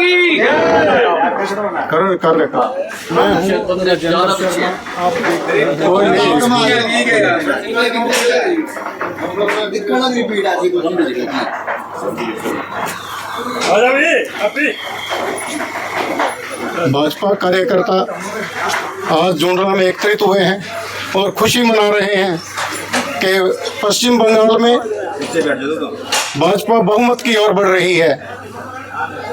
की कर लेता मैं आप कोई भाजपा कार्यकर्ता आज जोनरा में एकत्रित हुए हैं और खुशी मना रहे हैं कि पश्चिम बंगाल में भाजपा बहुमत की ओर बढ़ रही है।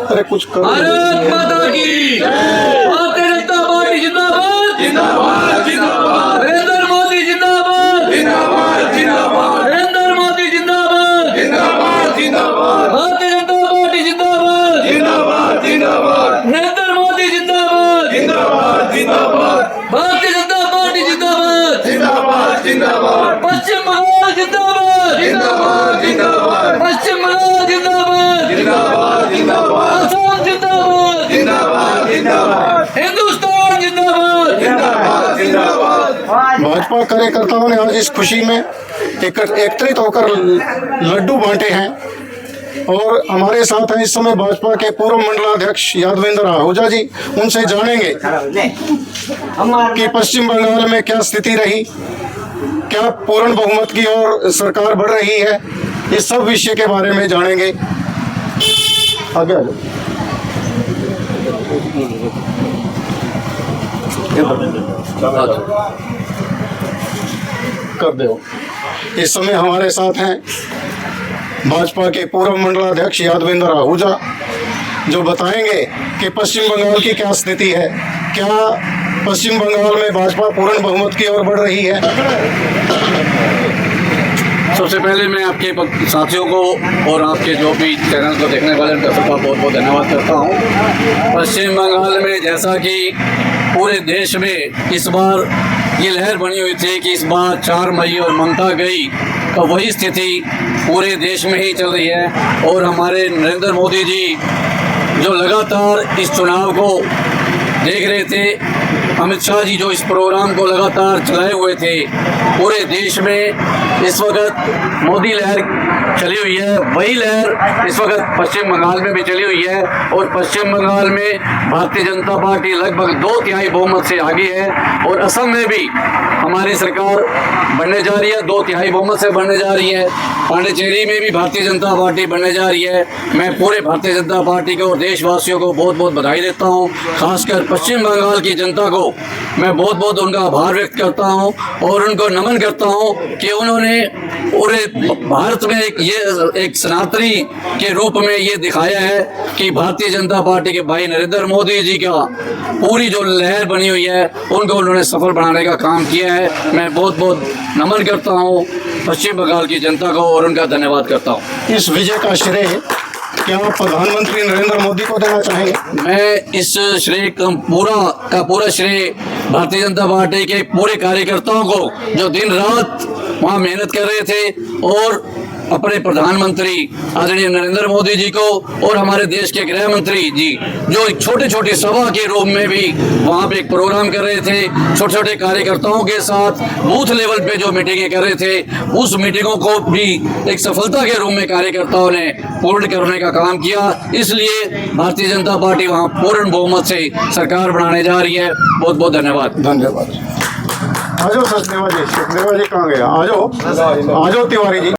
अरे कुछ करो। भारत माता की भारतीय जनता पार्टी जिंदाबाद जिंदाबाद जिंदाबाद नरेंद्र मोदी जिंदाबाद जिंदाबाद जिंदाबाद नरेंद्र मोदी जिंदाबाद जिंदाबाद जिंदाबाद भारतीय जनता पार्टी जिंदाबाद जिंदाबाद जिंदाबाद नरेंद्र मोदी जिंदाबाद जिंदाबाद जिंदाबाद भारतीय जनता पार्टी जिंदाबाद जिंदाबाद जिंदाबाद पश्चिम बंगाल जिंदाबाद जिंदाबाद जिंदाबाद पश्चिम बंगाल जिंदाबाद जिंदाबाद जिंदाबाद असम जिंदाबाद जिंदाबाद जिंदाबाद हिंदुस्तान जिंदाबाद जिंदाबाद जिंदाबाद। भाजपा कार्यकर्ताओं ने आज इस खुशी में एकत्रित होकर लड्डू बांटे हैं और हमारे साथ हैं इस समय भाजपा के पूर्व मंडलाध्यक्ष यादवेंद्र आहूजा जी। उनसे जानेंगे कि पश्चिम बंगाल में क्या स्थिति रही, क्या पूर्ण बहुमत की ओर सरकार बढ़ रही है, इस सब विषय के बारे में जानेंगे। आगे आ जाओ। कर दो। इस समय हमारे साथ हैं भाजपा के पूर्व मंडलाध्यक्ष यादवेंद्र आहूजा, जो बताएंगे कि पश्चिम बंगाल की क्या स्थिति है, क्या पश्चिम बंगाल में भाजपा पूर्ण बहुमत की ओर बढ़ रही है। सबसे पहले मैं आपके साथियों को और आपके जो भी चैनल को देखने वाले दर्शकों का बहुत बहुत धन्यवाद करता हूं। पश्चिम बंगाल में जैसा कि पूरे देश में इस बार ये लहर बनी हुई थी कि इस बार 4 मई और ममता गई, तो वही स्थिति पूरे देश में ही चल रही है। और हमारे नरेंद्र मोदी जी जो लगातार इस चुनाव को देख रहे थे, अमित शाह जी जो इस प्रोग्राम को लगातार चलाए हुए थे, पूरे देश में इस वक्त मोदी लहर चली हुई है, वही लहर इस वक्त पश्चिम बंगाल में भी चली हुई है। और पश्चिम बंगाल में भारतीय जनता पार्टी लगभग 2/3 बहुमत से आगे है और असम में भी हमारी सरकार बढ़ने जा रही है, 2/3 बहुमत से बढ़ने जा रही है। पांडिचेरी में भी भारतीय जनता पार्टी बढ़ने जा रही है। मैं पूरे भारतीय जनता पार्टी को और देशवासियों को बहुत बहुत बधाई देता हूं। खासकर पश्चिम बंगाल की जनता को मैं बहुत बहुत उनका आभार व्यक्त करता हूं और उनको नमन करता हूं कि उन्होंने पूरे भारत में एक सनातनी के रूप में ये दिखाया है कि भारतीय जनता पार्टी के भाई नरेंद्र मोदी जी का पूरी जो लहर बनी हुई है उनको उन्होंने सफल बनाने का काम किया है। मैं बहुत बहुत नमन करता हूँ पश्चिम बंगाल की जनता को और उनका धन्यवाद करता हूँ। इस विजय का श्रेय क्या आप प्रधानमंत्री नरेंद्र मोदी को देना चाहेंगे? मैं इस श्रेय का पूरा श्रेय भारतीय जनता पार्टी के पूरे कार्यकर्ताओं को, जो दिन रात वहाँ मेहनत कर रहे थे, और अपने प्रधानमंत्री आदरणीय नरेंद्र मोदी जी को और हमारे देश के गृह मंत्री जी जो एक छोटे सभा के रूप में भी वहाँ पे एक प्रोग्राम कर रहे थे, छोटे कार्यकर्ताओं के साथ बूथ लेवल पे जो मीटिंगें कर रहे थे, उस मीटिंगों को भी एक सफलता के रूप में कार्यकर्ताओं ने पूर्ण करने का काम किया। इसलिए भारतीय जनता पार्टी वहाँ पूर्ण बहुमत से सरकार बनाने जा रही है। बहुत बहुत धन्यवाद। धन्यवाद। आ जाओ सचदेवा जी कहाँ गया? आ जाओ तिवारी जी।